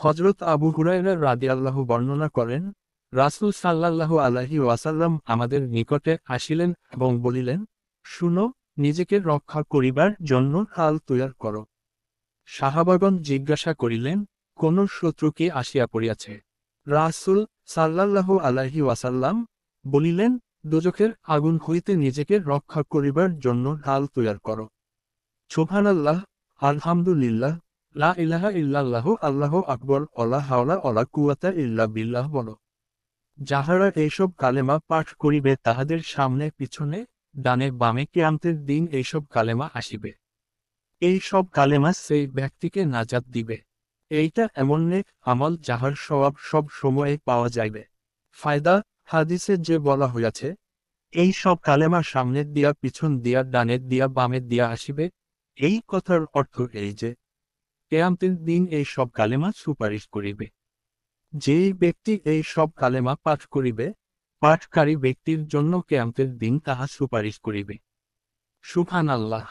হযরত আবু হুরায়রা রাদিয়াল্লাহু বর্ণনা করেন, রাসূল সাল্লাল্লাহু আলাইহি ওয়াসাল্লাম আমাদের নিকটে আসিলেন এবং বলিলেন, শুনো, নিজেকে রক্ষা করিবার জন্য হাল তৈয়ার করো। সাহাবাগণ জিজ্ঞাসা করিলেন, কোন শত্রু কি আসিয়া পড়িয়াছে? রাসূল সাল্লাল্লাহু আলাইহি ওয়াসাল্লাম বলিলেন, দোজখের আগুন হইতে নিজেকে রক্ষা করিবার জন্য হাল তৈয়ার করো। সুবহানাল্লাহ, আলহামদুলিল্লাহ, লা ইলাহা ইল্লাল্লাহু আল্লাহু আকবর, ওয়ালা হাওলা ওয়ালা কুওয়াতা ইল্লা বিল্লাহ বলো। যাহারা এইসব কালেমা পাঠ করিবে তাহাদের সামনে পিছনে ডানে বামে কিয়ামতের দিন এইসব কালেমা আসিবে। এই সব কালেমা সেই ব্যক্তিকে নাজাত দিবে। এইটা এমন নেক আমল যাহার সওয়াব সব সময়ে পাওয়া যাইবে। ফায়দা, হাদিসে যে বলা হইয়াছে, এই সব কালেমা সামনের দিয়া পিছন দিয়া ডানের দিয়া বামের দিয়া আসিবে, এই কথার অর্থ এই যে কিয়ামতের দিন এই সব কালেমা সুপারিশ করিবে। যেই ব্যক্তি এই সব কালেমা পাঠ করিবে, পাঠকারী ব্যক্তির জন্য কিয়ামতের দিন তাহা সুপারিশ করিবে। সুবহানাল্লাহ।